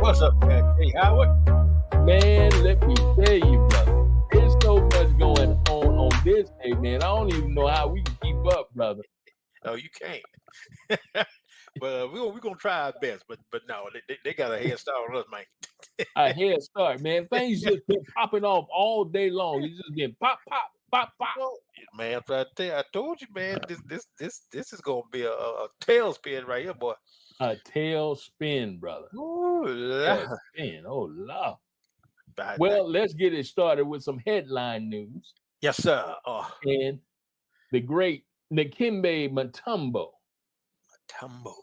What's up, man? Hey, Howard. Man, let me tell you, brother. There's so much going on this day, man. I don't even know how we can keep up, brother. Oh, you can't. But we're gonna try our best. But no, they got a head start on us, man. A head start, man. Things just been popping off all day long. It's just been pop, pop, pop, pop. Well, man, I'm trying to tell you, I told you, man. This is gonna be a tailspin right here, boy. A tail spin, brother. Ooh, Tail spin. Oh, Lord. Bye. Well, let's get it started with some headline news. Yes, sir. Oh, And the great Nabe Mutombo. Mutombo.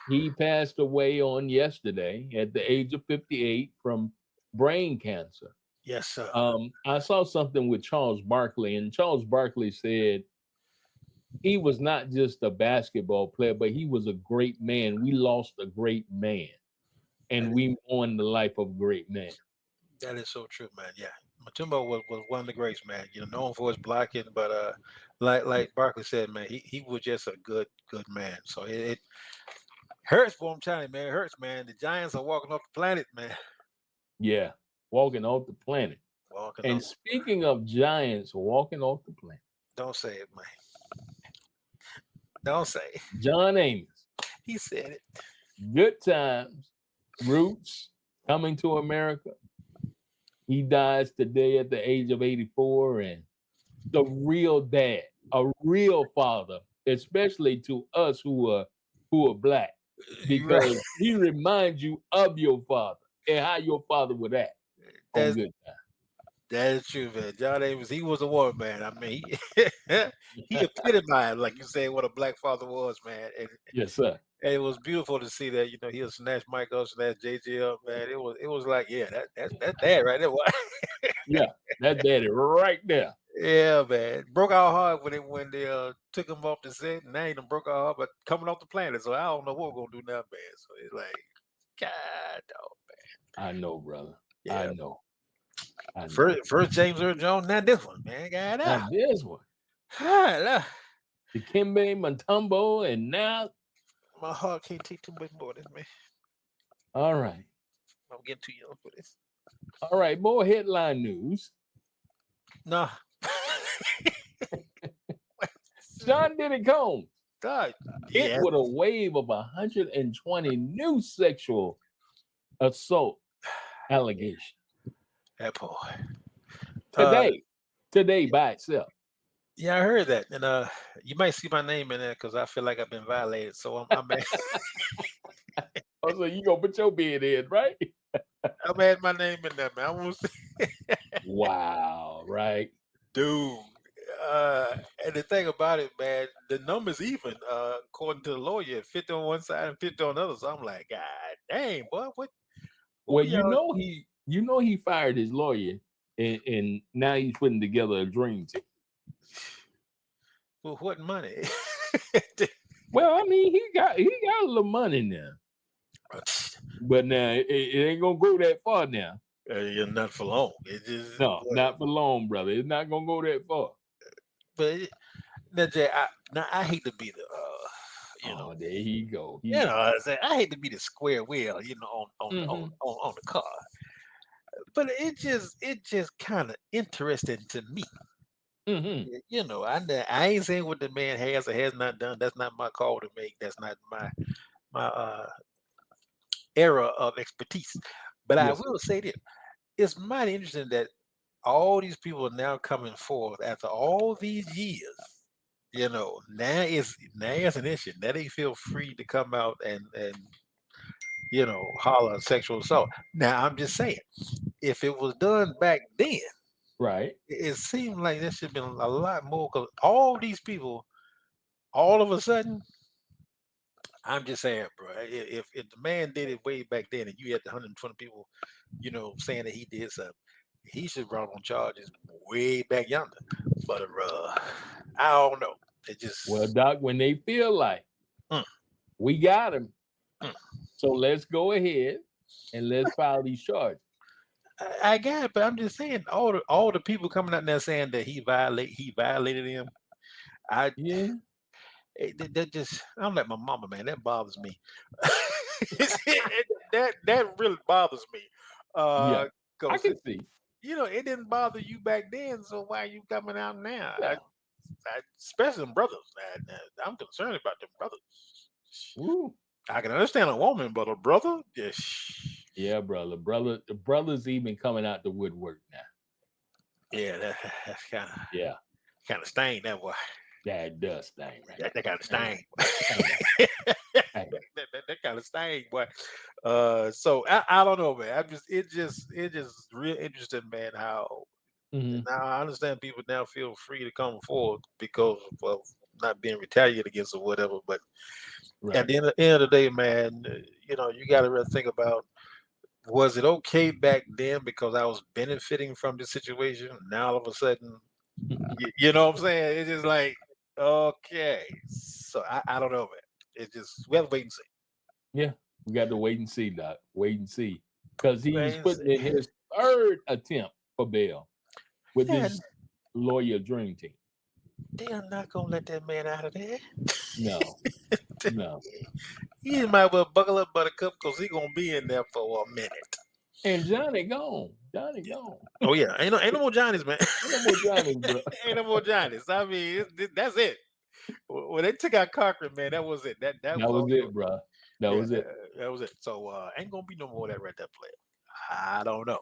He passed away on yesterday at the age of 58 from brain cancer. Yes, sir. I saw something with Charles Barkley, and Charles Barkley said he was not just a basketball player, but he was a great man. We lost a great man, and we mourn the life of a great man. That is so true, man. Yeah, Mutombo was one of the greats, man. You know, known for his blocking, but like Barkley said, man, he was just a good man. So it hurts for him, China, man. It hurts, man. The Giants are walking off the planet, man. Yeah, walking off the planet. And speaking of Giants walking off the planet, don't say it, man. Don't say it. John Amos. He said it. Good times, roots coming to America. He dies today at the age of 84, and the real dad, a real father, especially to us who are black, because he reminds you of your father and how your father would act on good time. That is true, man. John Amos, he was a war man. I mean, he epitomized, like you say, what a black father was, man. And, yes, sir. And it was beautiful to see that, you know, he'll snatch Mike up, snatch JJ up, man. It was like, yeah, that's dad right there. Yeah, that's daddy right there. Yeah, man. Broke our heart when they took him off the set. Now he done broke our heart, but coming off the planet. So I don't know what we're gonna do now, man. So it's like, God, dog, man. I know, brother. Yeah. I know. First James Earl Jones, not this one, man. God, not this one. The Dikembe Mutombo, and now my heart can't take too much more of this, man. All right. I'm getting too young for this. All right, more headline news. Nah. John Diddy Combs hit with a wave of 120 new sexual assault allegations. That boy. Today by itself. Yeah, I heard that, and you might see my name in there because I feel like I've been violated. So I'm mad. Oh, so you gonna put your bid in, right? I'm adding my name in there, man. I want to see. Wow, right, dude. And the thing about it, man, the numbers even according to the lawyer, 50 on one side and 50 on the other. So I'm like, God dang, boy, what? Well, you know he fired his lawyer, and now he's putting together a dream team. Well, what money? Well, I mean, he got a little money now, but now it ain't gonna go that far now. Not for long. It just not for long, brother. It's not gonna go that far. But now, Jay, I hate to be the there he go. I hate to be the square wheel, on the car. But it just kind of interesting to me. Mm-hmm. I ain't saying what the man has or has not done. That's not my call to make. That's not my era of expertise. But yes. I will say this: it's mighty interesting that all these people are now coming forth after all these years. Now it's an issue. Now they feel free to come out and holler sexual assault. Now I'm just saying, if it was done back then. Right. It seemed like there should have been a lot more because all these people, all of a sudden, I'm just saying, bro, if the man did it way back then and you had the 120 people, saying that he did something, he should run on charges way back yonder. But I don't know. It just Doc, when they feel like we got him, so let's go ahead and let's file these charges. I got it, but I'm just saying all the people coming out there saying that he violated him. That just I'm like my mama, man. That bothers me. that really bothers me. Yeah, I Because can see. it didn't bother you back then, so why are you coming out now? Yeah. Especially them brothers. I'm concerned about them brothers. Woo. I can understand a woman, but a brother, yeah, Yeah, the brothers even coming out the woodwork now. yeah, that's Yeah, kind of stain that boy. that does thing right That kind of there. stain. Ain't it? Ain't it? That kind of stain, boy. So I don't know, man. It just real interesting, man. How Mhm. now I understand people now feel free to come forward because of not being retaliated against or whatever. But at Right. the end of the day, man, you got to really think about, was it okay back then because I was benefiting from the situation? Now all of a sudden, you know what I'm saying? It's just like, okay. So I don't know, man. It's just, we have to wait and see. Yeah, we got to wait and see, Doc. Wait and see, because Wait he's and putting see. in his third attempt for bail with Man, this lawyer dream team. they are not gonna let that man out of there. No, no. He might well buckle up, Buttercup, because he gonna be in there for a minute. And Johnny gone. Johnny gone. Oh yeah, ain't no more Johnnies, man. Ain't no more Johnny, bro. Ain't no more Johnnies. I mean, that's it. When they took out Cochran, man, that was it. That That was was all. it, bro. That Yeah, was it. that was it. So ain't gonna be no more of that right there, player. I don't know.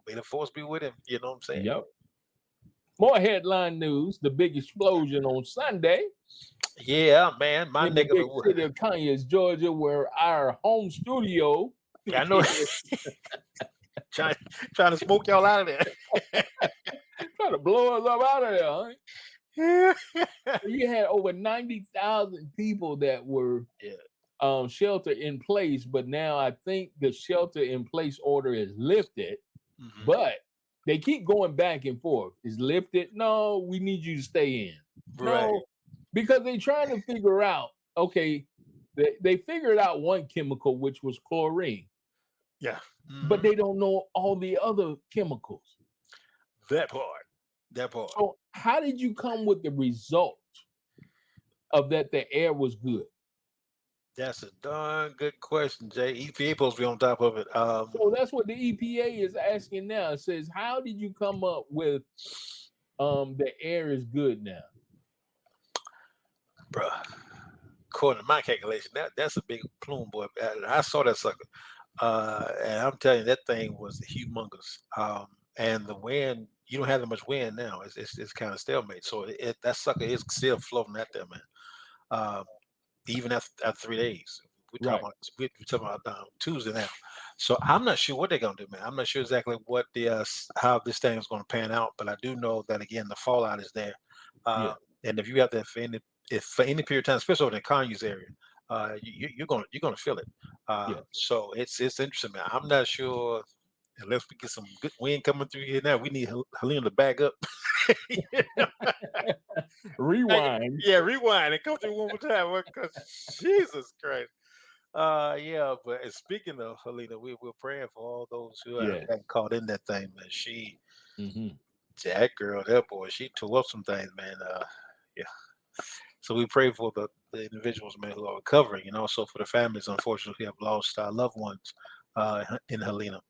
May the force be with him. You know what I'm saying? Yep. More headline news. The big explosion on Sunday Yeah, man. My in the neck of the big wood. city of Conyers, Georgia, where our home studio I know. trying trying to smoke y'all out of there. trying to blow us up out of there. Huh? Yeah. You had over 90,000 people that were Yeah. shelter in place, but now I think the shelter in place order is lifted, Mhm. but they keep going back and forth. Is lifted? No, we need you to stay in. Right. No, because they're trying to figure out, okay, they figured out one chemical, which was chlorine, Yeah. but Mhm. they don't know all the other chemicals. That part. That part. So how did you come with the result of that the air was good? That's a darn good question, Jay. EPA supposed to be on top of it. So that's what the EPA is asking now. It says, how did you come up with the air is good now? Bruh. According to my calculation, that's a big plume, boy. I saw that sucker. And I'm telling you, that thing was humongous. And the wind, you don't have that much wind now. It's kind of stalemate. So that sucker is still floating out there, man. Um, even after 3 days. Right. We're talking about Tuesday now. So I'm not sure what they're gonna do, man. I'm not sure exactly what how this thing is gonna pan out, but I do know that again the fallout is there. Yeah. Uh, and if you have that for any period of time, especially over in the Conyers area, you're gonna feel it. Yeah. So it's interesting, man. I'm not sure unless we get some good wind coming through here now. We need Helena to back up. Rewind. Yeah, rewind and come through one more time. Because Jesus Christ. Yeah, but speaking of Helena, we're praying for all those who have Yeah. gotten caught in that thing, man. Hmm. That girl, that boy, she tore up some things, man. Yeah. So we pray for the individuals, man, who are recovering, and also for the families, unfortunately, who have lost loloved ones in Helena.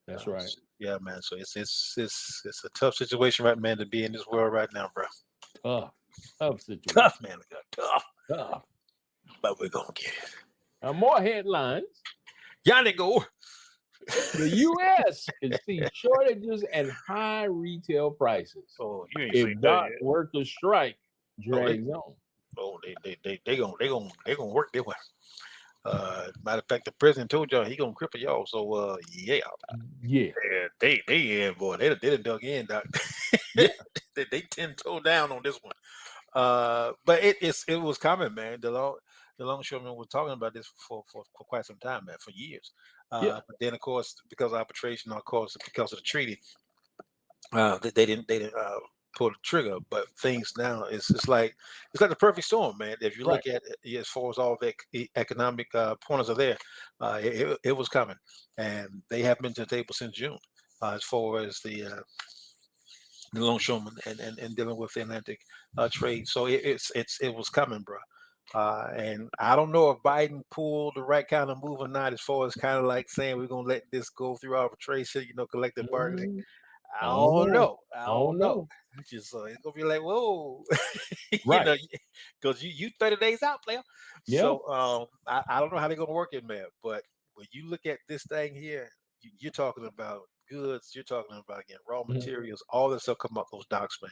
That's right. Yeah, man. So it's a tough situation, right, man, to be in this world right now, bro. Tough situation. Tough, man. Tough. Tough. But we're gonna get it. More headlines. Y'all they go. The U.S. is seeing shortages and high retail prices. Oh, you ain't If seen that dock yet. workers strike drags on. Oh, they gonna work their way. Matter of fact, the president told y'all he gonna cripple y'all. So yeah, Yeah. they in, boy. They done dug in, doc. Yeah. They 10 toe down on this one. But it was common, man. The longshoremen were talking about this for quite some time, man, for years. Yeah. But then of course because of arbitration, of course because of the treaty, they didn't pull the trigger. But things now it's like the perfect storm, man. If you Right. look at it, as far as all the economic pointers are there, it was coming, and they have been to the table since June, as far as the longshoremen and dealing with the Atlantic trade. So it was coming, bro. And I don't know if Biden pulled the right kind of move or not, as far as kind of like saying we're gonna let this go through arbitration, collective bargaining. Mm, I I don't don't know. know. I I don't don't know. know. Just it's gonna be like, whoa, you Right. know, because you 30 days out, player. Yeah. So I don't know how they're gonna work it, man. But when you look at this thing here, you're talking about goods. You're talking about again raw Mhm. materials. All this stuff come up those docks, man.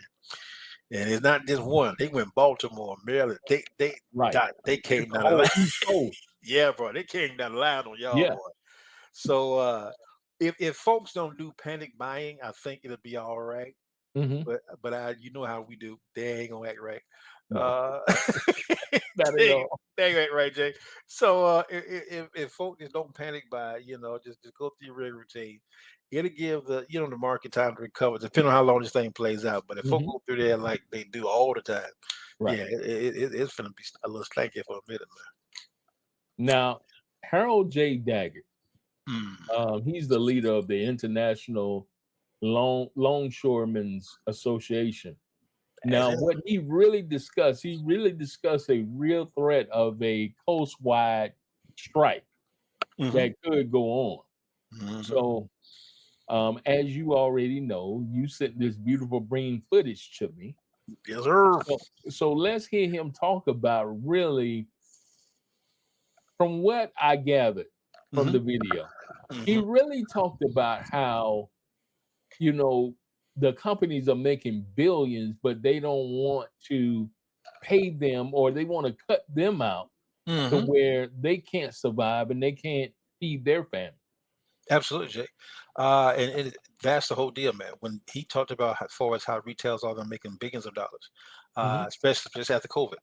And it's not just one. They went Baltimore, Maryland. Right. They It's came the down the whole line. East Coast. Yeah, bro. They came down the line on y'all, Yeah. boy. So if folks don't do panic buying, I think it'll be all right. Hmm. But you know how we do. They ain't gonna act right. No, Uh, not at they, all. they ain't right, Jay. So if folks just don't panic buy, just go through your regular routine. It'll give the market time to recover, depending on how long this thing plays out. But if folks Hmm. go through there like they do all the time, Right. yeah, it's gonna be a little stanky for a minute, Now, Harold J. Daggett, man. he's the leader of the International Longshoremen's Association. As Now, what he really discussed a real threat of a coast-wide strike hmm that could go on. hmm So, as you already know, you sent this beautiful green footage to me. Yes, sir. So let's hear him talk about really, from what I gathered from hmm the video, he hmm really talked about how, you know, the companies are making billions, but they don't want to pay them, or they want to cut them out to hmm where they can't survive and they can't feed their family. Absolutely, Jay. And that's the whole deal, man. When he talked about as far as how retail's all them making billions of dollars, Hmm. especially just after COVID,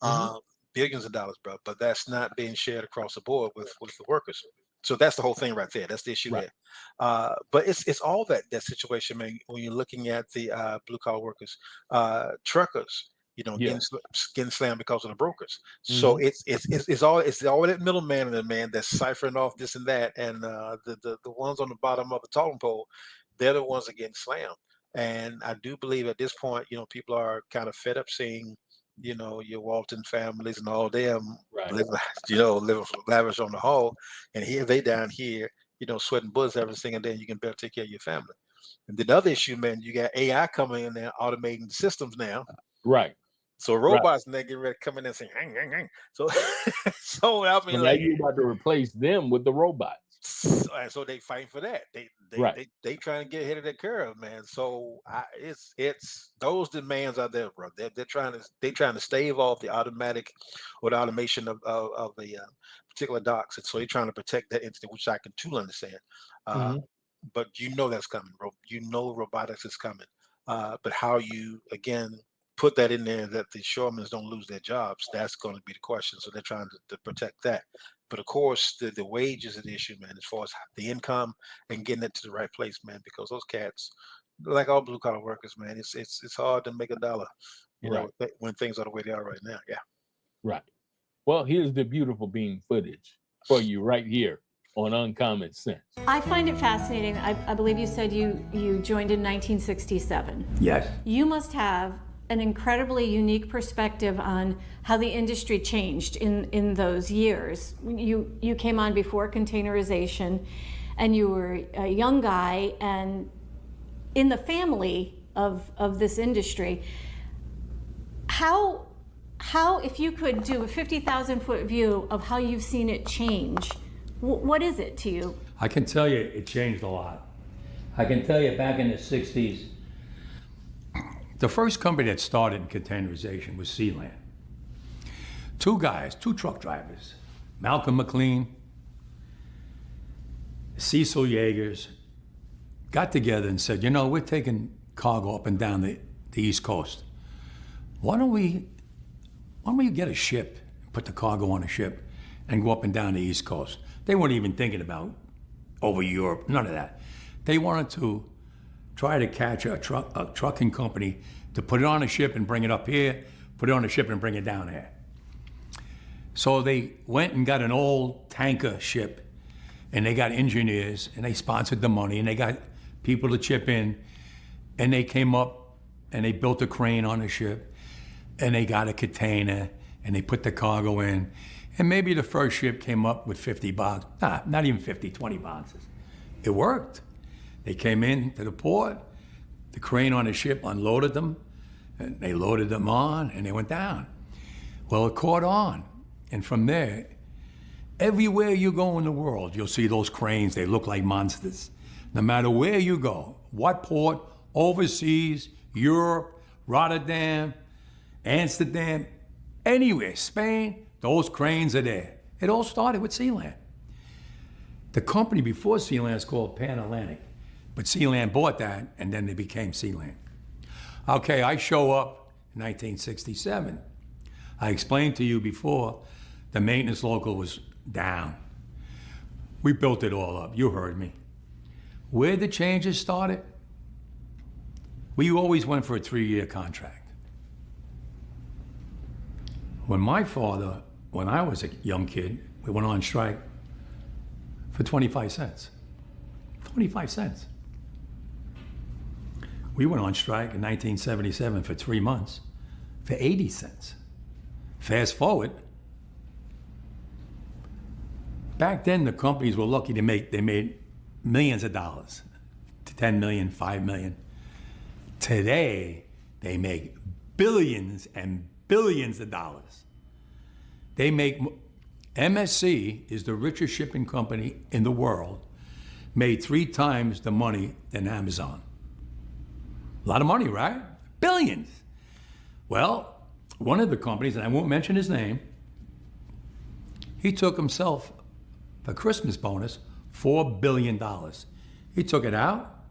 Hmm. billions of dollars, bro. But that's not being shared across the board with the workers. So that's the whole thing right there. That's the issue Right. there. But it's all that situation, man. When you're looking at the blue collar workers, truckers, Yeah. getting slammed because of the brokers. So Hmm. it's all that middleman and the man that's ciphering off this and that, and the ones on the bottom of the totem pole, they're the ones that getting slammed. And I do believe at this point, people are kind of fed up seeing, your Walton families and all them Right. living, living lavish on the hall, and here they down here, sweating bullets every single day, and you can better take care of your family. And then the other issue, man, you got AI coming in there automating the systems now, Right. so Right. robots and they get ready to come in and say, "Hang, hang, hang." So, so I So mean, now like, you're about to replace them with the robots. so they fighting for that. They they Right. they they trying to get ahead of that curve, man. So it's those demands are there, bro. They're trying to stave off the automatic or the automation of the particular docks, and so they're trying to protect that entity, which I can too understand. Uh, Hmm. but that's coming, bro. Robotics is coming. But how you again put that in there that the shoremen don't lose their jobs, that's going to be the question. So they're trying to protect that. But of course, the wages are the issue, man, as far as the income and getting it to the right place, man, because those cats, like all blue collar workers, man, it's hard to make a dollar, Right. when things are the way they are right now. Yeah. Right. Well, here's the beautiful beam footage for you right here on Uncommon Sense. I find it fascinating. I believe you said you joined in 1967. Yes. You must have an incredibly unique perspective on how the industry changed in those years. You came on before containerization, and you were a young guy and in the family of this industry. How if you could do a 50,000-foot view of how you've seen it change, what is it to you? I can tell you it changed a lot. I can tell you back in the 60s, the first company that started in containerization was Sealand. Two guys, two truck drivers, Malcolm McLean, Cecil Yeagers, got together and said, we're taking cargo up and down the East Coast. Why don't we get a ship, put the cargo on a ship, and go up and down the East Coast? They weren't even thinking about over Europe, none of that. They wanted to try to catch a trucking company to put it on a ship and bring it up here, put it on a ship and bring it down here. So they went and got an old tanker ship, and they got engineers, and they sponsored the money, and they got people to chip in, and they came up and they built a crane on the ship, and they got a container, and they put the cargo in, and maybe the first ship came up with 50 boxes. Nah, not even 50, 20 boxes. It worked. They came in to the port, the crane on the ship unloaded them, and they loaded them on, and they went down. Well, it caught on, and from there, everywhere you go in the world, you'll see those cranes. They look like monsters. No matter where you go, what port, overseas, Europe, Rotterdam, Amsterdam, anywhere, Spain, those cranes are there. It all started with Sealand. The company before Sealand is called Pan Atlantic, but Sealand bought that, and then they became Sealand. Okay, I show up in 1967. I explained to you before, the maintenance local was down. We built it all up, you heard me. Where the changes started, we always went for a 3-year contract. When my father, when I was a young kid, we went on strike for 25 cents. 25 cents. We went on strike in 1977 for 3 months for 80 cents. Fast forward, back then the companies were lucky they made millions of dollars, 10 million, 5 million. Today, they make billions and billions of dollars. They make, MSC is the richest shipping company in the world, made 3 times the money than Amazon. A lot of money, right? Billions. Well, one of the companies, and I won't mention his name, he took himself, for Christmas bonus, $4 billion. He took it out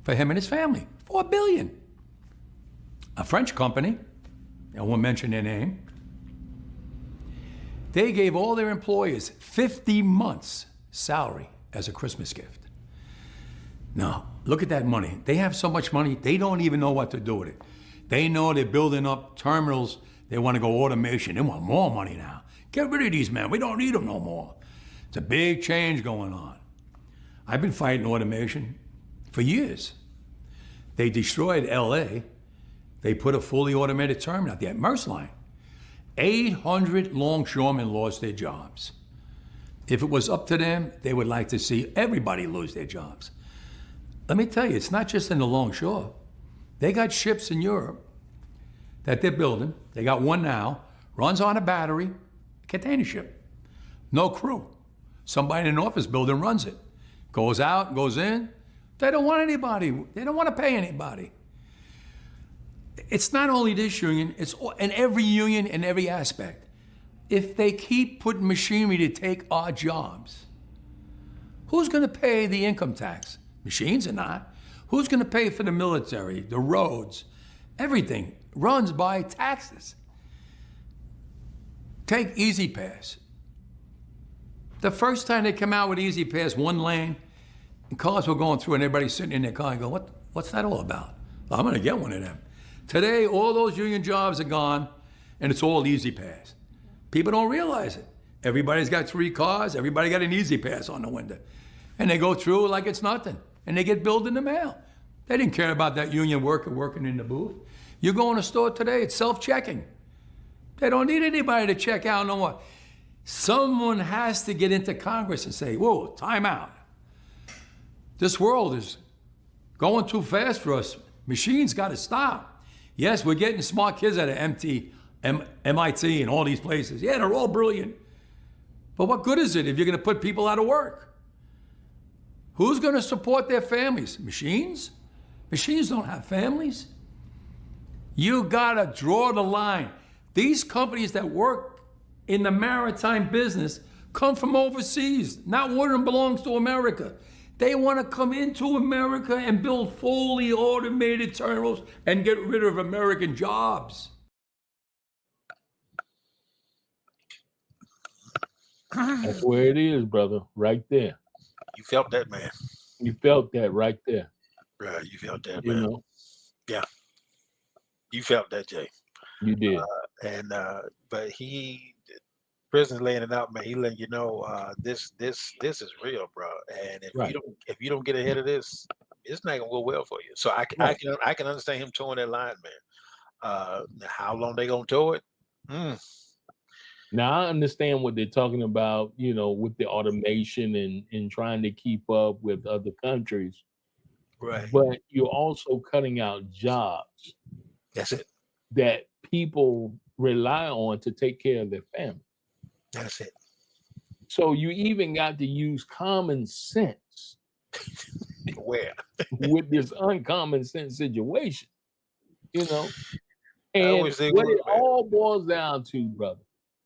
for him and his family, $4 billion. A French company, I won't mention their name, they gave all their employees 50 months salary as a Christmas gift. Now, look at that money. They have so much money, they don't even know what to do with it. They know they're building up terminals. They want to go automation. They want more money now. Get rid of these men. We don't need them no more. It's a big change going on. I've been fighting automation for years. They destroyed LA. They put a fully automated terminal out there at Maersk Line. 800 longshoremen lost their jobs. If it was up to them, they would like to see everybody lose their jobs. Let me tell you, it's not just in the longshore. They got ships in Europe that they're building. They got one now, runs on a battery, container ship. No crew. Somebody in an office building runs it. Goes out, goes in. They don't want anybody. They don't want to pay anybody. It's not only this union, it's in every union in every aspect. If they keep putting machinery to take our jobs, who's going to pay the income tax? Machines are not. Who's going to pay for the military, the roads? Everything runs by taxes. Take Easy Pass. The first time they come out with Easy Pass, 1 lane, and cars were going through and everybody's sitting in their car and go, what's that all about? I'm going to get one of them. Today, all those union jobs are gone and it's all Easy Pass. People don't realize it. Everybody's got 3 cars, everybody got an Easy Pass on the window. And they go through like it's nothing. And they get billed in the mail. They didn't care about that union worker working in the booth. You go in a store today, it's self-checking. They don't need anybody to check out no more. Someone has to get into Congress and say, whoa, time out. This world is going too fast for us. Machines got to stop. Yes, we're getting smart kids out of MIT and all these places. Yeah, they're all brilliant. But what good is it if you're going to put people out of work? Who's going to support their families? Machines? Machines don't have families. You got to draw the line. These companies that work in the maritime business come from overseas. Not one of them belongs to America. They want to come into America and build fully automated terminals and get rid of American jobs. That's where it is, brother, right there. You felt that, man. You felt that right there. Right, you felt that, You man. know, Yeah. You felt that, Jay. you did. But President's laying it out, man. He letting you know this is real, bro. And if you don't get ahead of this, it's not gonna go well for you. So I can understand him towing that line, man. How long they gonna tow it? Now I understand what they're talking about, with the automation and trying to keep up with other countries, Right. but you're also cutting out jobs That's it. that people rely on to take care of their family. That's it. So you even got to use common sense Where? with this uncommon sense situation, I And wish they what would, it man. all boils down to, brother,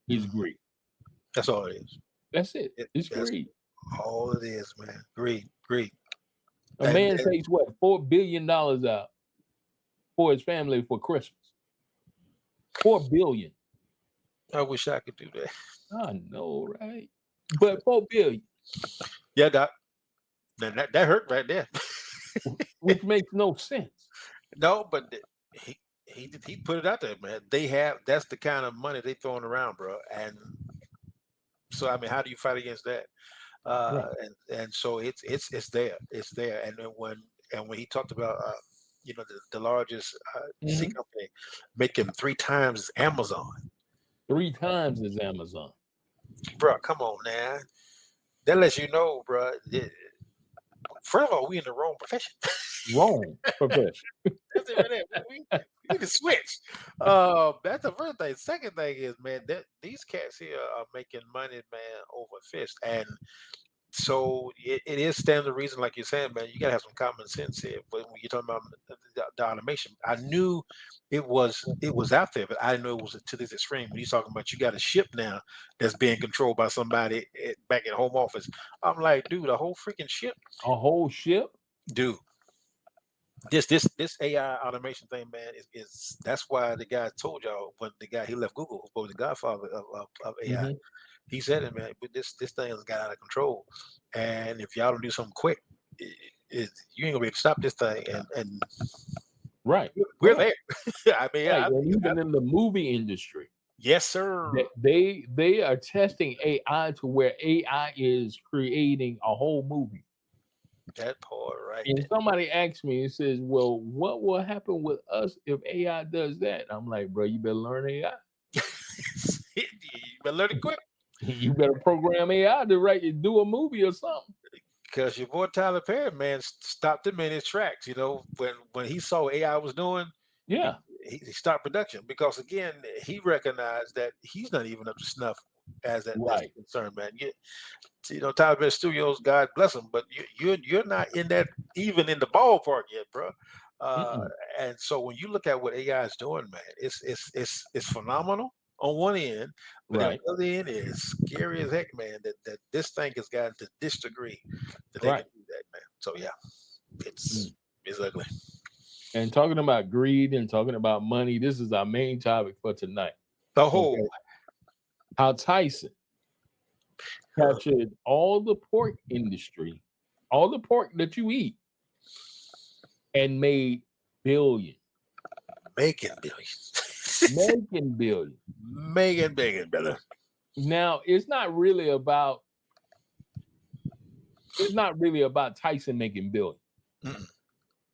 is greed. That's all it is. That's it. It's That's greed. all it is, man. Greed. A And- man and- takes what, $4 billion out for his family for Christmas. $4 billion. I wish I could do that. I know, right? But $4 billion, Yeah, Doc. Now, that hurt right there. which makes no sense. No, but he put it out there, man. That's the kind of money they throwing around, bro. And so I mean, how do you fight against that? Right. And so it's there. It's there. And then when he talked about the largest C Mhm. company making 3 times Amazon. 3 times as Amazon. Bro, come on, man. That lets you know, bro. First of all, we in the wrong profession. Wrong profession. That's it right there. We need to switch. That's the first thing. Second thing is, man, that these cats here are making money, man, over fist. And so it is standing to reason, like you're saying, man, you gotta have some common sense here. But when you're talking about the automation, I knew it was out there, but I didn't know it was to this extreme. When he's talking about you got a ship now that's being controlled by somebody back at home office, I'm like, dude, a whole freaking ship, A whole ship? dude. This AI automation thing, man, is that's why the guy told y'all when the guy he left Google, who's probably the godfather of AI. Mhm. He said it, man. But this thing has got out of control, and if y'all don't do something quick, you ain't gonna be able to stop this thing. And Right. we're Right. there. I mean, Right. And even in the movie industry, yes, sir. they are testing AI to where AI is creating a whole movie. That part right And there. somebody asked me, it says, well, what will happen with us if AI does that? I'm like, bro, you better learn AI. You better learn it quick, You better program AI to do a movie or something. because your boy Tyler Perry, man, stopped him in his tracks. When he saw AI was doing, Yeah. he stopped production because again he recognized that he's not even up to snuff as that's Right. concerned, man. Tyler Perry Studios, God bless him, but you're not in that even in the ballpark yet, bro. And so when you look at what AI is doing, man, it's phenomenal on one end, but Right. on the other end is scary as heck, man. That this thing has gotten to this degree that they Right. can do that, man. So yeah, it's ugly. And talking about greed and talking about money, this is our main topic for tonight. The whole How Tyson captured all the pork industry, all the pork that you eat, and made billions. making billions. Making billions. Making billion, brother. Now, it's not really about Tyson making billions, Mm-mm.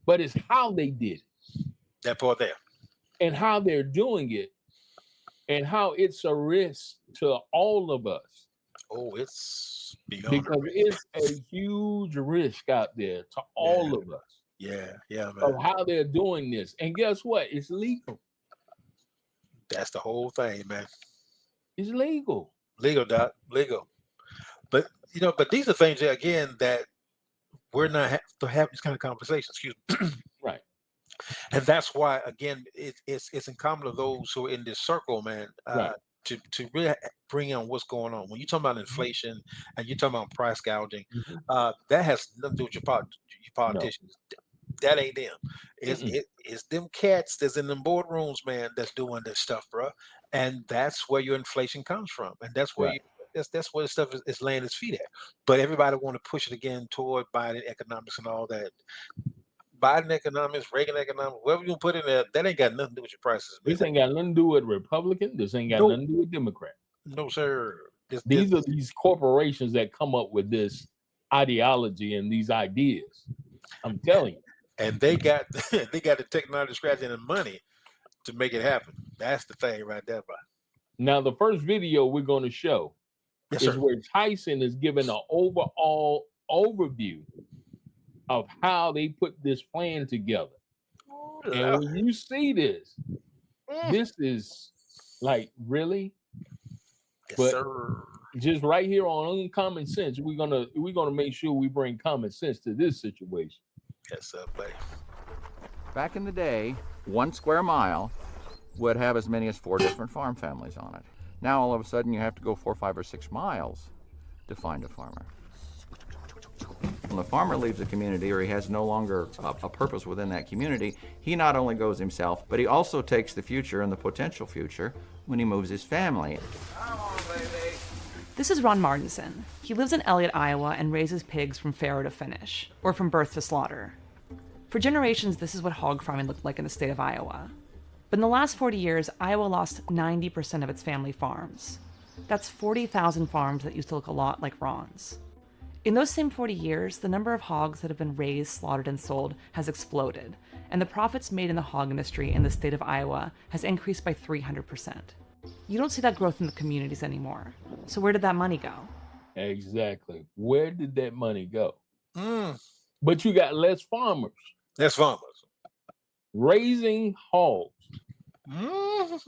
but it's how they did it That part there. and how they're doing it and how it's a risk to all of us Oh, it's beyond because risk. it's a huge risk out there to all of us Yeah, man. of how they're doing this. And guess what? It's legal. That's the whole thing, man. It's legal. Legal, Doc. Legal. But but these are things that, again, that we're not to have these kind of conversations. Excuse me. Right. And that's why, again, it's incumbent of those who are in this circle, man, Right. to really bring on what's going on. When you talk about inflation and you're talking about price gouging, that has nothing to do with your politicians. That ain't them. It's them cats that's in them boardrooms, man, that's doing this stuff, bro. And that's where your inflation comes from, and that's where Right. that's where the stuff is laying its feet at. But everybody want to push it again toward Biden economics and all that. Biden economics, Reagan economics, whatever you put in there, that ain't got nothing to do with your prices. Man. This ain't got nothing to do with Republican. This ain't got Nope. nothing to do with Democrat. No, sir. These are these corporations that come up with this ideology and these ideas. I'm telling you. And they got the technology, strategy, and the money to make it happen. That's the thing right there, bro. Now, the first video we're going to show Yes, is sir. where Tyson is giving an overall overview of how they put this plan together. And when you see this, this is like, really? Yes, But sir. just right here on Uncommon Sense, we're gonna make sure we bring common sense to this situation. Yes, sir, buddy. Back in the day, 1 square mile would have as many as 4 different farm families on it. Now all of a sudden you have to go 4, 5, or 6 miles to find a farmer. When the farmer leaves the community, or he has no longer a purpose within that community, he not only goes himself, but he also takes the future and the potential future when he moves his family. Come on, baby. This is Ron Martinson. He lives in Elliott, Iowa, and raises pigs from farrow to finish, or from birth to slaughter. For generations, this is what hog farming looked like in the state of Iowa. But in the last 40 years, Iowa lost 90% of its family farms. That's 40,000 farms that used to look a lot like Ron's. In those same 40 years, the number of hogs that have been raised, slaughtered, and sold has exploded, and the profits made in the hog industry in the state of Iowa has increased by 300%. You don't see that growth in the communities anymore. So where did that money go? Exactly. Where did that money go? Mm. But you got less farmers That's farmers. raising hogs. Mm.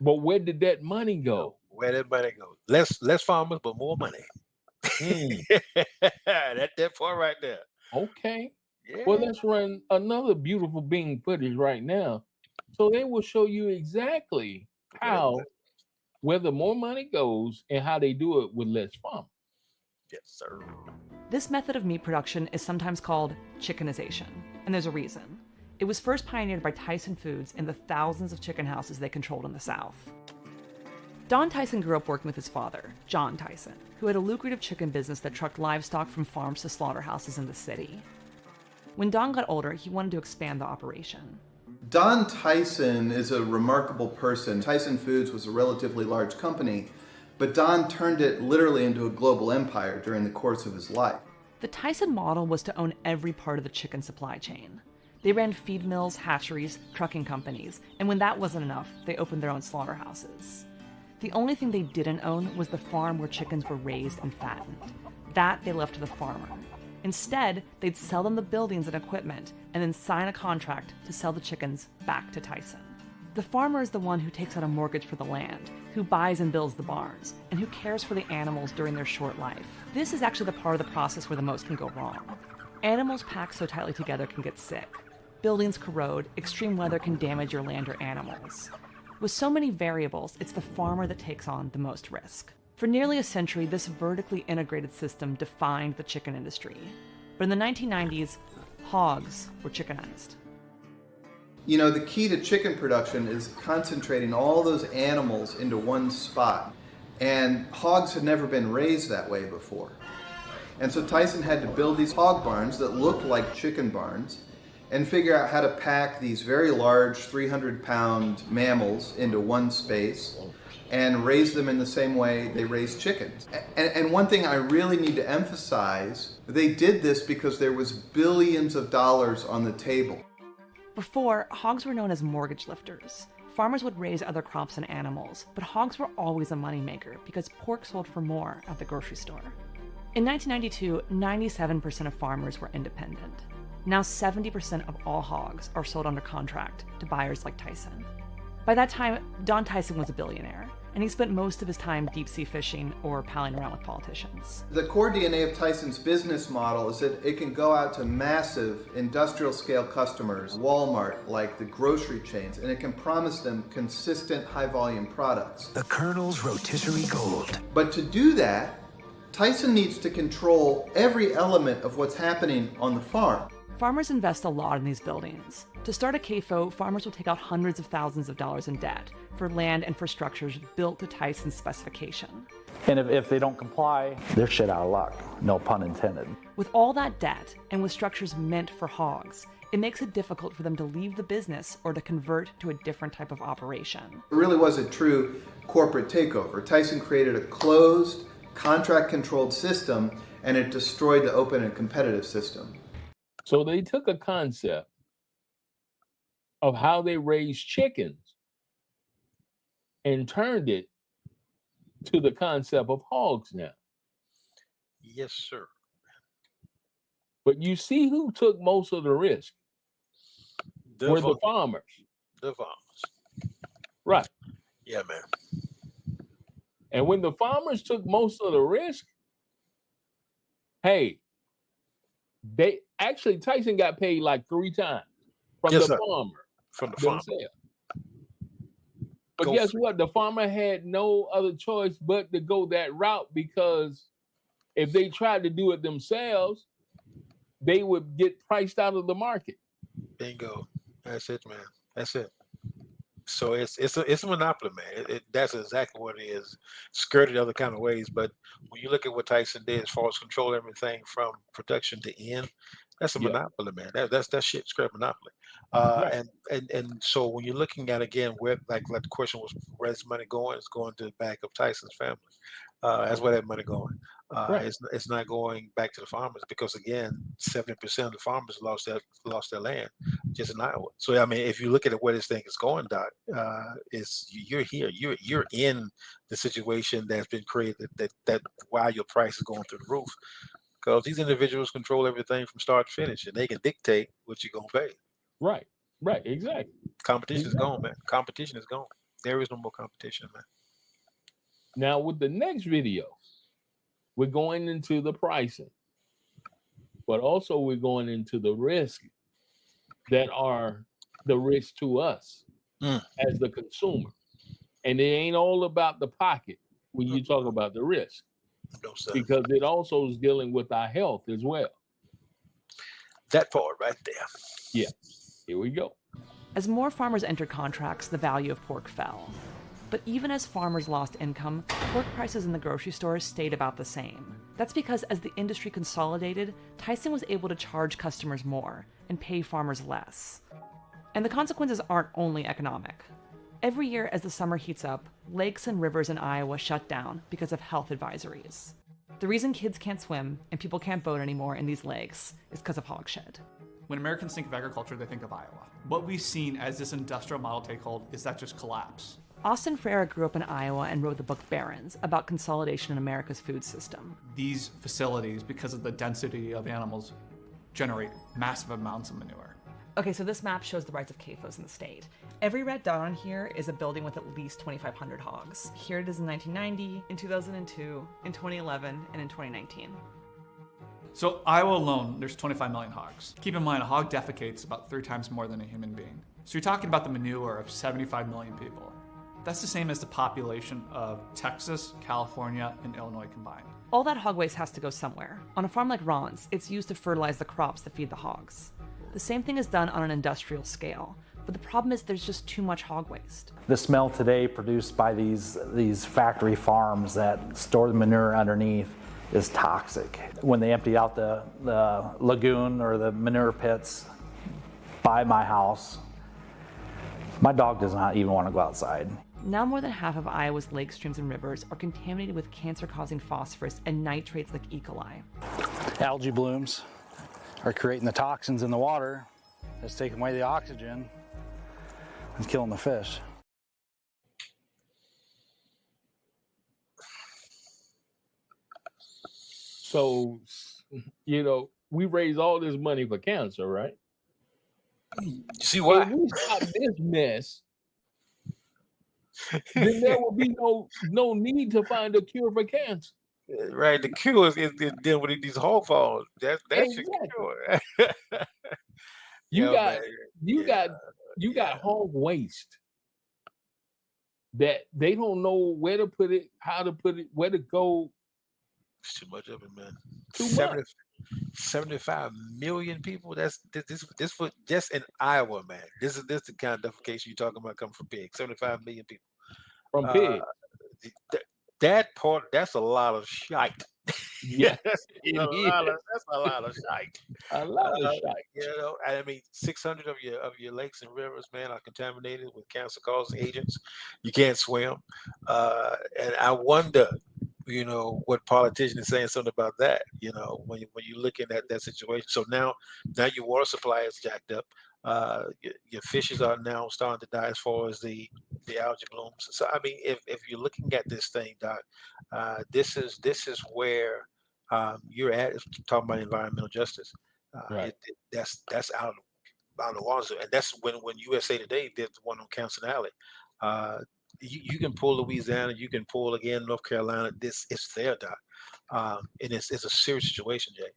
But where did that money go? Where did money go? Less farmers, but more money. Mm, that part right there. okay. Yeah. Well, let's run another beautiful bean footage right now. So they will show you exactly how, where the more money goes and how they do it with less farmers. Yes, sir. This method of meat production is sometimes called chickenization, and there's a reason. It was first pioneered by Tyson Foods in the thousands of chicken houses they controlled in the South. Don Tyson grew up working with his father, John Tyson, who had a lucrative chicken business that trucked livestock from farms to slaughterhouses in the city. When Don got older, he wanted to expand the operation. Don Tyson is a remarkable person. Tyson Foods was a relatively large company, but Don turned it literally into a global empire during the course of his life. The Tyson model was to own every part of the chicken supply chain. They ran feed mills, hatcheries, trucking companies, and when that wasn't enough, they opened their own slaughterhouses. The only thing they didn't own was the farm where chickens were raised and fattened. That they left to the farmer. Instead, they'd sell them the buildings and equipment, and then sign a contract to sell the chickens back to Tyson. The farmer is the one who takes out a mortgage for the land, who buys and builds the barns, and who cares for the animals during their short life. This is actually the part of the process where the most can go wrong. Animals packed so tightly together can get sick. Buildings corrode, extreme weather can damage your land or animals. With so many variables, it's the farmer that takes on the most risk. For nearly a century, this vertically integrated system defined the chicken industry. But in the 1990s, hogs were chickenized. You know, the key to chicken production is concentrating all those animals into one spot. And hogs had never been raised that way before. And so Tyson had to build these hog barns that looked like chicken barns and figure out how to pack these very large 300-pound mammals into one space and raise them in the same way they raise chickens. And one thing I really need to emphasize, they did this because there was billions of dollars on the table. Before, hogs were known as mortgage lifters. Farmers would raise other crops and animals, but hogs were always a moneymaker because pork sold for more at the grocery store. In 1992, 97% of farmers were independent. Now 70% of all hogs are sold under contract to buyers like Tyson. By that time, Don Tyson was a billionaire, and he spent most of his time deep-sea fishing or palling around with politicians. The core DNA of Tyson's business model is that it can go out to massive industrial-scale customers, Walmart, like the grocery chains, and it can promise them consistent high-volume products. The Colonel's rotisserie gold. But to do that, Tyson needs to control every element of what's happening on the farm. Farmers invest a lot in these buildings. To start a CAFO, farmers will take out hundreds of thousands of dollars in debt for land and for structures built to Tyson's specification. And if they don't comply, they're shit out of luck, no pun intended. With all that debt, and with structures meant for hogs, it makes it difficult for them to leave the business or to convert to a different type of operation. It really was a true corporate takeover. Tyson created a closed, contract-controlled system, and it destroyed the open and competitive system. So they took a concept of how they raise chickens and turned it to the concept of hogs now. Yes, sir. But you see who took most of the risk were the farmers. The farmers. Right. Yeah, man. And when the farmers took most of the risk, hey, they actually Tyson got paid like 3 times from Yes, the sir. farmer. From the farmer. themselves. But Go guess for it. what? The farmer had no other choice but to go that route, because if they tried to do it themselves, they would get priced out of the market. Bingo. That's it, man. That's it. So it's a monopoly, man. That's exactly what it is. Skirted other kind of ways, but when you look at what Tyson did as far as control everything from production to end, that's a Yeah. monopoly, man. That shit straight monopoly. Right. And so when you're looking at again where like the question was, where's money going? It's going to the back of Tyson's family. That's where that money going. Right. It's not going back to the farmers, because again, 70% of the farmers lost their land just in Iowa. So I mean, if you look at where this thing is going, Doc, you're here, you're in the situation that's been created that why your price is going through the roof, because these individuals control everything from start to finish, and they can dictate what you're gonna pay. Right. Right. Exactly. Competition is gone, man. Competition is gone. There is no more competition, man. Now with the next video, we're going into the pricing, but also we're going into the risk that are the risk to us as the consumer. And it ain't all about the pocket when you talk about the risk, No, sir. because it also is dealing with our health as well. That part right there. Yeah, here we go. As more farmers entered contracts, the value of pork fell. But even as farmers lost income, pork prices in the grocery stores stayed about the same. That's because as the industry consolidated, Tyson was able to charge customers more and pay farmers less. And the consequences aren't only economic. Every year as the summer heats up, lakes and rivers in Iowa shut down because of health advisories. The reason kids can't swim and people can't boat anymore in these lakes is because of hog shed. When Americans think of agriculture, they think of Iowa. What we've seen as this industrial model take hold is that just collapse. Austin Ferreira grew up in Iowa and wrote the book Barons about consolidation in America's food system. These facilities, because of the density of animals, generate massive amounts of manure. Okay, so this map shows the rise of CAFOs in the state. Every red dot on here is a building with at least 2,500 hogs. Here it is in 1990, in 2002, in 2011, and in 2019. So Iowa alone, there's 25 million hogs. Keep in mind, a hog defecates about 3 times more than a human being. So you're talking about the manure of 75 million people. That's the same as the population of Texas, California, and Illinois combined. All that hog waste has to go somewhere. On a farm like Ron's, it's used to fertilize the crops that feed the hogs. The same thing is done on an industrial scale, but the problem is there's just too much hog waste. The smell today produced by these factory farms that store the manure underneath is toxic. When they empty out the lagoon or the manure pits by my house, my dog does not even want to go outside. Now more than half of Iowa's lakes, streams, and rivers are contaminated with cancer-causing phosphorus and nitrates like E. coli. Algae blooms are creating the toxins in the water that's taking away the oxygen and killing the fish. So, we raise all this money for cancer, right? You see why? If we stop this mess, then there will be no need to find a cure for cancer. Right, the cure is dealing with these hog falls. That's Exactly. your cure. You man. got hog waste that they don't know where to put it, how to put it, where to go. It's too much of it, man. Too much. 75 million people. That's this for just in Iowa, man. This is the kind of defecation you're talking about coming from pigs. 75 million people. From pigs. That part, that's a lot of shite. Yeah, that's a lot of shite. A lot of shite. I mean, 600 of your lakes and rivers, man, are contaminated with cancer-causing agents. You can't swim, and I wonder, what politician is saying something about that. When you're looking at that situation. So now your water supply is jacked up. Your fishes are now starting to die as far as the algae blooms. So I mean, if you're looking at this thing, Doc, this is where you're at. If you're talking about environmental justice. Right. That's out of the water, and that's when USA Today did the one on Council Alley. Uh, you can pull Louisiana, you can pull again North Carolina. This it's there, Doc, and it's a serious situation, Jay.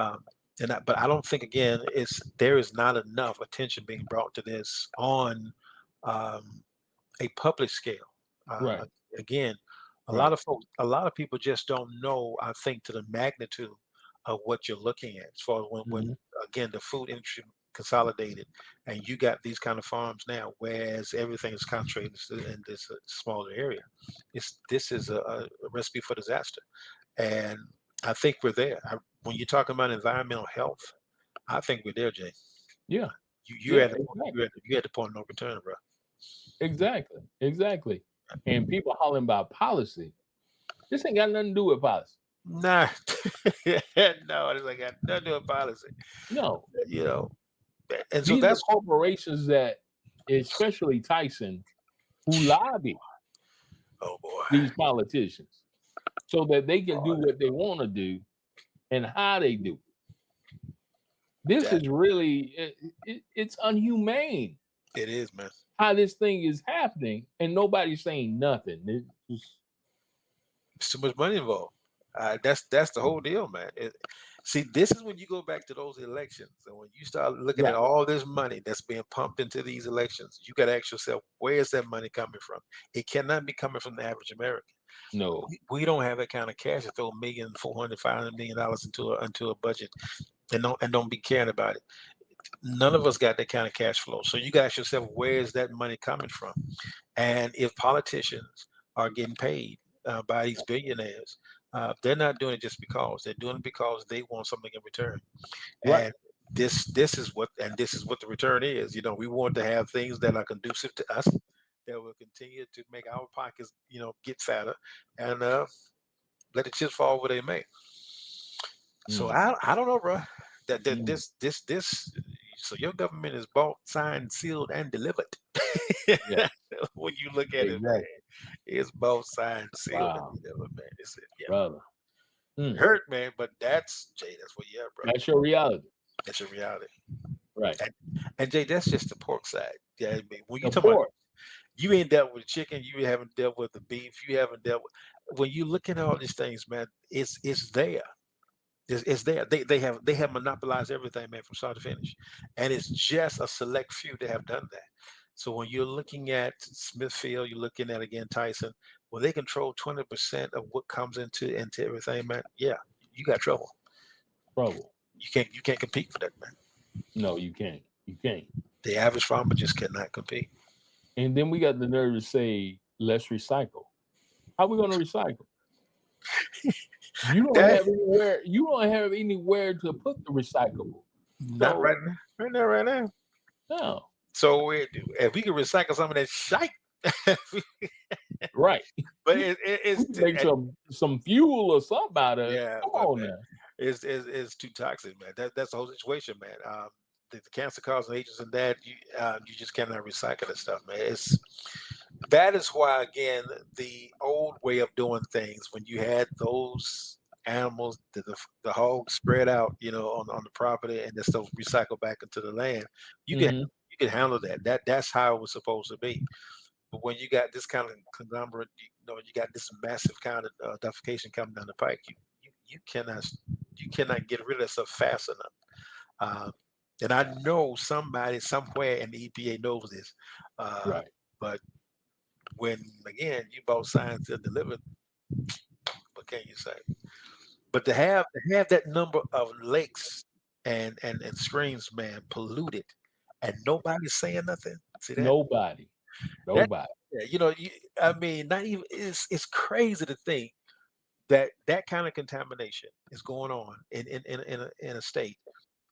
Um, but I don't think again there is not enough attention being brought to this on um, a public scale. Right. Again, Right. a lot of people just don't know. I think to the magnitude of what you're looking at, as far as when Mhm. again the food industry consolidated, and you got these kind of farms now, whereas everything is concentrated in this smaller area. This is a recipe for disaster, and I think we're there. When you're talking about environmental health, I think we're there, Jay. Yeah. You're Yeah. at the Exactly. you're at the point of no return, bro. Exactly. Exactly. And people hollering about policy. This ain't got nothing to do with policy. Nah, no, it's like got nothing to do with policy. No. You know, and so These are that's corporations that, especially Tyson, who lobby oh boy, these politicians so that they can do what they want to do and how they do. This that is really it's unhumane it is, man. how this thing is happening and nobody's saying nothing. It's just, It's too much money involved. That's the whole deal, man. See, this is when you go back to those elections, and when you start looking at right. all this money that's being pumped into these elections, you got to ask yourself, where is that money coming from? It cannot be coming from the average American. No. We don't have that kind of cash to throw $1,400,000, $500 into a budget and don't be caring about it. None of us got that kind of cash flow. So you got to ask yourself, where is that money coming from? And if politicians are getting paid by these billionaires, they're not doing it just because. They're doing it because they want something in return. Right. And this is what the return is. We want to have things that are conducive to us, that will continue to make our pockets, get fatter, and let the chips fall where they may. So Mm. I don't know, bro. That Mm. this. So your government is bought, signed, sealed, and delivered. Yeah. When you look at it, man, Exactly. it's both signed, sealed, Wow. and delivered, man. It's yeah, Brother. Mm. hurt, man. But that's Jay. That's what you have, bro. That's your reality. That's your reality. Right. And Jay, that's just the pork side. Yeah, I mean, when you The talk about pork. you ain't dealt with the chicken, you haven't dealt with the beef, you haven't dealt with. When you look at all these things, man, it's there. It's there. They have monopolized everything, man, from start to finish, and it's just a select few that have done that. So when you're looking at Smithfield, you're looking at again Tyson, when they control 20% of what comes into everything, man. Yeah, you got trouble. Trouble. You can't compete for that, man. No, you can't. You can't. The average farmer just cannot compete. And then we got the nerve to say, let's recycle. How we going to recycle? You don't That, have anywhere. You don't have anywhere to put the recyclable. not So right now. Right now. no, So if we can recycle some of that shite, right. but We it's can make some fuel or something out of it. yeah, Come but on man, now. it's too toxic, man. That's the whole situation, man. The cancer causing agents and that you just cannot recycle that stuff, man. That is why again the old way of doing things when you had those animals, the hogs spread out, on the property and then stuff recycled back into the land. You can Mhm. you can handle that. That's how it was supposed to be. But when you got this kind of conglomerate, you got this massive kind of defecation coming down the pike, you cannot get rid of that stuff fast enough. Uh, and I know somebody somewhere in the EPA knows this. Right. But when again you both signed and delivered, what can you say? But to have that number of lakes and streams, man, polluted, and nobody's saying nothing. See that? Nobody. That Nobody. yeah, I mean, not even it's crazy to think that kind of contamination is going on in a state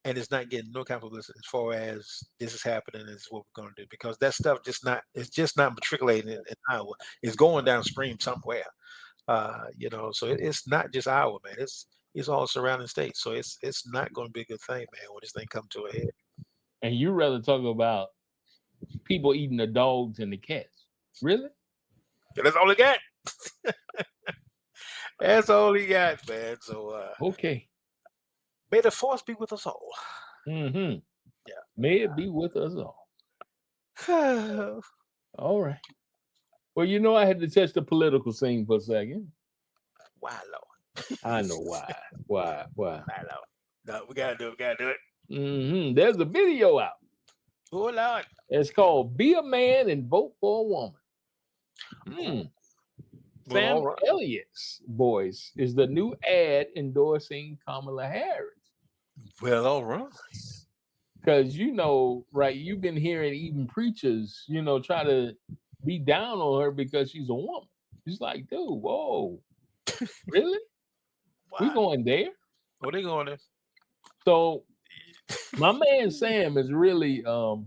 and it's not getting no kind of publicity as far as this is happening. This is what we're going to do because that stuff it's just not matriculating in Iowa. It's going downstream somewhere. So it's not just Iowa, man. It's all surrounding states. So it's not going to be a good thing, man, when this thing come to a head. and you rather talk about people eating the dogs and the cats. Really? That's all he got. That's all he got, man. So Okay. may the force be with us all. Mm-hmm. Yeah. May it be with us all. Wow, All right. Well, you know, I had to touch the political scene for a second. Lord. I know why. Why? Why, Lord. No, we gotta do it. Mm-hmm. There's a video out. Oh, Lord. It's called "Be a Man and Vote for a Woman." Well, Sam all right. Elliott's voice is the new ad endorsing Kamala Harris. Well, all right. Because you know, right? You've been hearing even preachers, try to be down on her because she's a woman. It's like, dude, whoa, really? We Wow. going there? What they going to? So my man Sam is really how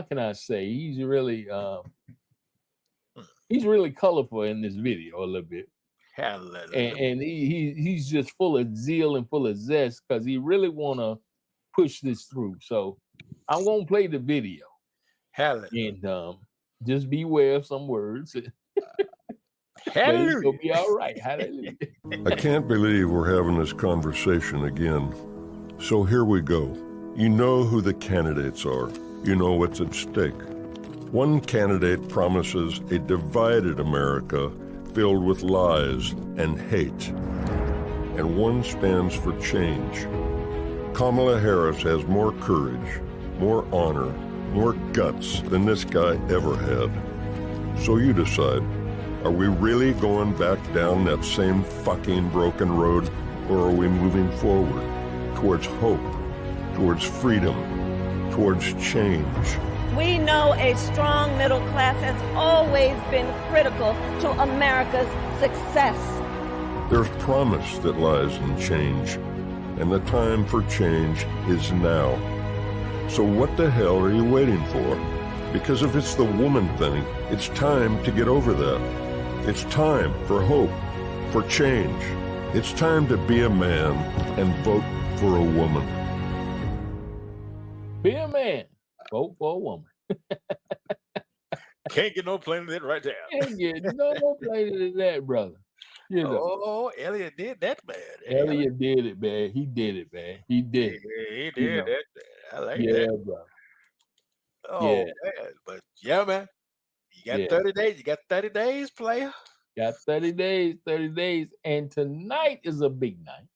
can I say he's really colorful in this video a little bit. Hallelujah. And he's just full of zeal and full of zest because he really want to push this through. So I'm gonna play the video. Hallelujah. And just beware of some words. But Hallelujah. it's gonna be all right. Hallelujah. I can't believe we're having this conversation again. So here we go. You know who the candidates are. You know what's at stake. One candidate promises a divided America filled with lies and hate. And one stands for change. Kamala Harris has more courage, more honor, more guts than this guy ever had. So you decide, are we really going back down that same fucking broken road, or are we moving forward towards hope, towards freedom, towards change? We know a strong middle class has always been critical to America's success. There's promise that lies in change, and the time for change is now. So what the hell are you waiting for? Because if it's the woman thing, it's time to get over that. It's time for hope, for change. It's time to be a man and vote for a woman. Be a man, vote for a woman. Can't get no plainer than right there. Can't get no plainer than that, brother. You know. Oh, Elliot did that, man. Elliot did it, man. He did it, man. He did it. He did that, man. I like Yeah, that. bro. Oh, Yeah. man. But yeah, man. You got 30 days. You got 30 days, player. Got 30 days, 30 days. And tonight is a big night.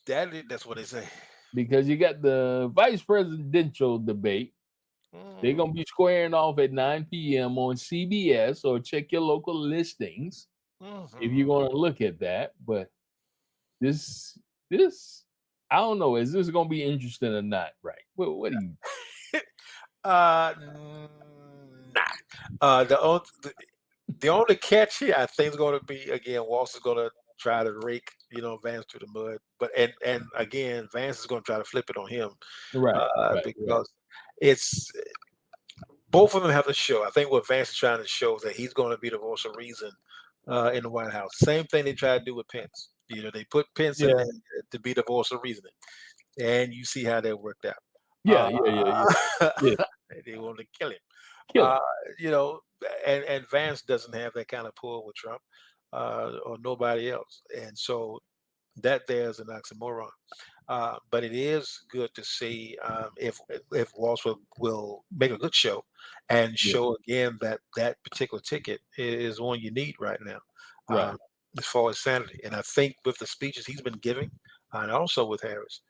That's what they say. Because you got the vice presidential debate. They're going to be squaring off at 9 p.m. on CBS, or check your local listings if you're going to look at that. But this, I don't know. Is this going to be interesting or not? Right. What do you? Nah. The only catch here, I think, is going to be, again, Walsh is going to try to rake, Vance through the mud. But and again, Vance is going to try to flip it on him, because it's both of them have to show. I think what Vance is trying to show is that he's going to be the voice of reason in the White House. Same thing they tried to do with Pence. They put Pence in there to be the voice of reasoning, and you see how that worked out. Yeah. They wanted to kill him. Kill him. And Vance doesn't have that kind of pull with Trump or nobody else, and so that there's an oxymoron. But it is good to see if Walsh will make a good show and show again that particular ticket is one you need right now, as far as sanity. And I think with the speeches he's been giving, and also with Harris,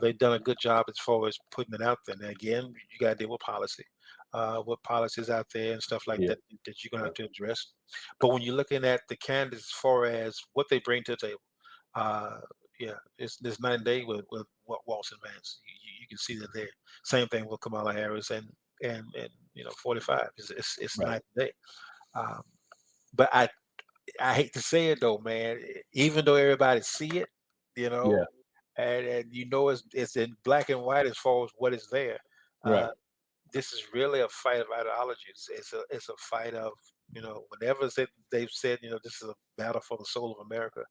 they've done a good job as far as putting it out there. And again, you got to deal with policy, what policies out there and stuff like that you're going to have to address. But when you're looking at the candidates as far as what they bring to the table, it's night and day with Walsh and Vance. You can see that there. Same thing with Kamala Harris and 45. It's night and day. But I hate to say it though, man. Even though everybody see it, and it's in black and white as far as what is there. This is really a fight of ideologies. It's a fight of whenever they've said this is a battle for the soul of America.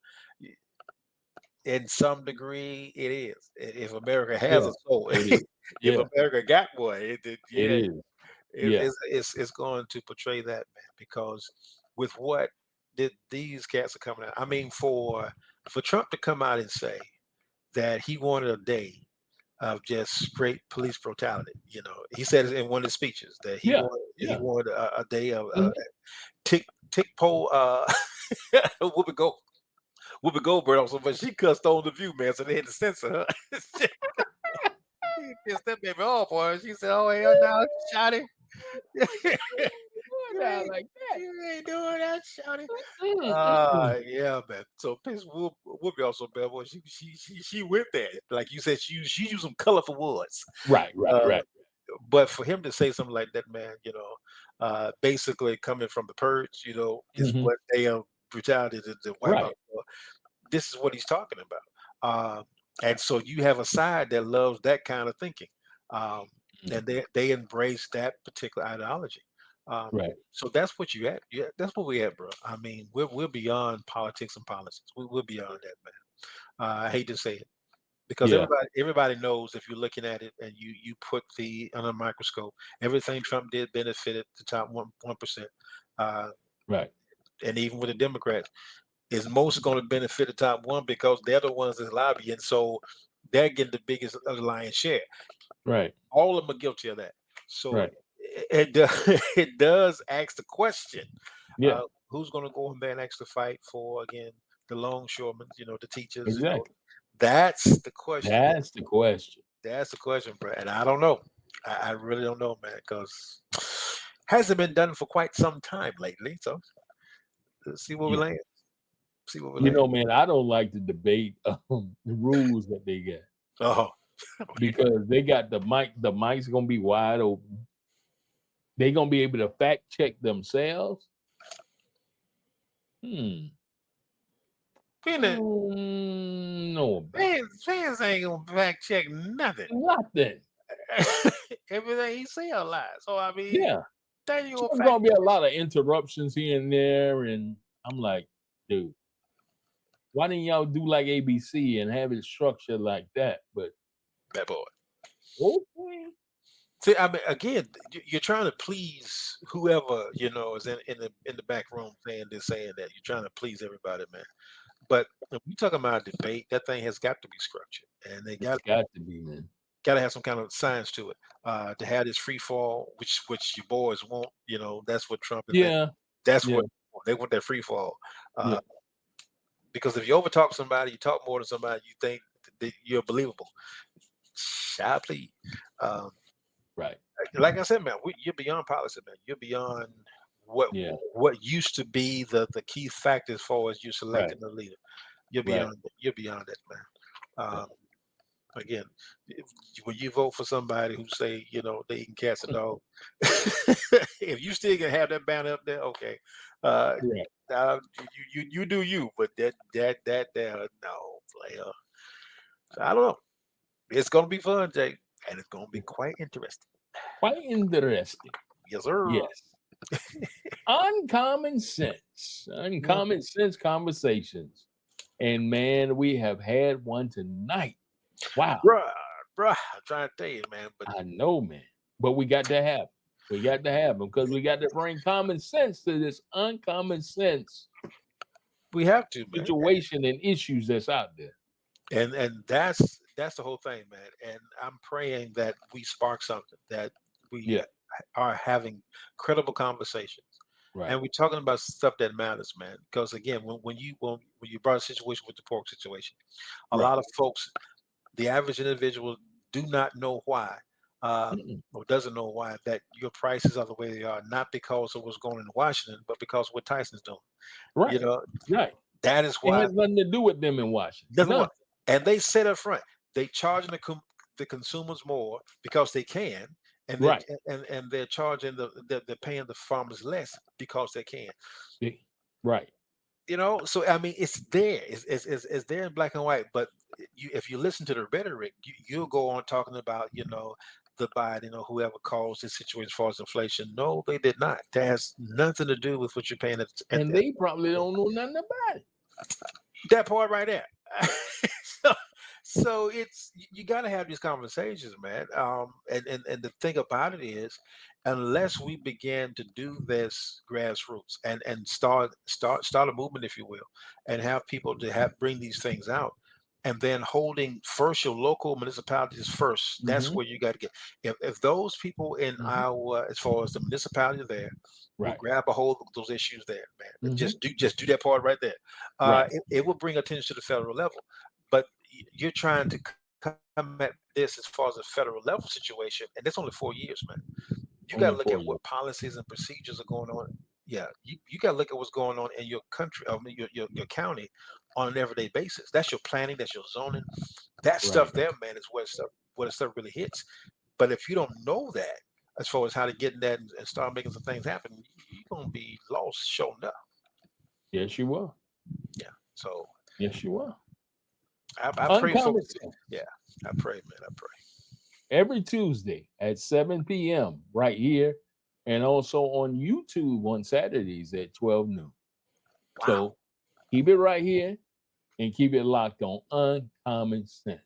in some degree, it is. If America has Yeah, a soul, it is. if Yeah, America got one, it yeah, is. Yeah, it's going to portray that, man. Because with what these cats are coming out, I mean, for Trump to come out and say that he wanted a day of just straight police brutality, he said it in one of his speeches that yeah, he yeah. wanted a day of Mhm. tick pole Whoopi Gold. Whoopi Goldberg also, but she cussed on the View, man, so they had to censor her. She pissed that baby off, boy. She said, "Oh hell no, shawty, Doing that like that. you ain't doing that, shawty." Mm. Yeah, man. So piss Whoopi also, man, boy. She went there, like you said. She used some colorful words. Right, right, Uh, right. but for him to say something like that, man, basically coming from the purge, is Mhm. what they are brutality to wipe out. Right. This is what he's talking about. And so you have a side that loves that kind of thinking, um, Mhm. and they embrace that particular ideology. Right. So that's what you at. Yeah, that's what we at, bro. I mean, we're beyond politics and politics. We're beyond that, man. I hate to say it because Yeah. everybody knows if you're looking at it and you put the under a microscope, everything Trump did benefited the top 1%. Uh, Right. and even with the Democrats, is most going to benefit the top one because they're the ones that's lobbying. So they're getting the biggest lion's share. Right. All of them are guilty of that. So Right. it does, it does ask the question, Yeah. who's going to go in there and actually fight for, again, the longshoremen, the teachers, Exactly. That's the question. That's the question. That's the question, bro. And I don't know. I really don't know, man, because hasn't been done for quite some time lately. So let's see where we Yeah. land. See where we land. Man, I don't like to debate the rules that they get Oh, because they got the mic. The mic's gonna be wide open. They gonna be able to fact check themselves. No, fans ain't gonna fact check nothing. nothing. Everything he say a lie. So I mean, Yeah, that you so gonna there's fact. gonna be a lot of interruptions here and there, and I'm like, dude, why didn't y'all do like ABC and have it structured like that? But That boy. okay, See, I mean, again, you're trying to please whoever is in the back room saying that. You're trying to please everybody, man. But if we talking about a debate, that thing has got to be structured, and they it's got to be, man. got to have some kind of science to it. To have this free fall, which your boys want, that's what Trump is. Yeah, That's yeah, what they want, that free fall. yeah. Because if you overtalk somebody, you talk more than somebody, you think that you're believable. Shall please. Um, Right. like I said, man, you're beyond policy, man. You're beyond what Yeah. what used to be the key factor as far as you selecting Right. a leader. You're Right. beyond that, man. Again, when you vote for somebody who say they eating cats and dogs, if you still gonna have that banner up there, okay. Right. You do you, but that there no player. So I don't know. It's gonna be fun, Jay, and it's gonna be quite interesting. Quite interesting. Yes, sir. Yes. Uncommon sense conversations. And man, we have had one tonight. Wow. Bruh, I'm trying to tell you, man. But I know, man. But we got to have. We got to have them because we got to bring common sense to this uncommon sense we have to, man. situation and issues that's out there. And that's the whole thing, man. And I'm praying that we spark something, that we are having credible conversations. Right. And we're talking about stuff that matters, man. Because again, when you brought a situation with the pork situation, a lot of folks, the average individual, do not know why, or doesn't know why that your prices are the way they are, not because of what's going on in Washington, but because of what Tyson's doing. Right. Right. That is It why. has nothing to do with them in Washington. Doesn't Nothing. work. And they said up front, they charging the consumers more because they can, and Right. and they're charging they're paying the farmers less because they can. Right. So I mean, it's there. It's there in black and white. But if you listen to the rhetoric, you'll go on talking about the Biden or whoever caused this situation as far as inflation. No, they did not. That has nothing to do with what you're paying. And they probably don't know nothing about it. That part right there. so, so it's you got to have these conversations, man. And the thing about it is, unless we begin to do this grassroots and start a movement, if you will, and have people to have bring these things out, and then holding first your local municipalities first. That's where you got to get. If those people in Iowa, as far as the municipality there, will Right. grab a hold of those issues there, man. Mhm. Just do that part right there. Right. It will bring attention to the federal level. But you're trying to come at this as far as a federal level situation, and it's only 4 years, man. You got to Only look 4 at years. what policies and procedures are going on. Yeah, you got to look at what's going on in your country, your county, on an everyday basis. That's your planning, that's your zoning. That stuff Right. there, man, is where the stuff really hits. But if you don't know that, as far as how to get in that and start making some things happen, you're gonna be lost, showing up. Yes, you will. Yeah. So Yes, you will. I pray for. Uncommon Sense. Yeah, I pray, man. I pray. Every Tuesday at 7 p.m. right here, and also on YouTube on Saturdays at 12 noon. Wow. So keep it right here and keep it locked on Uncommon Sense.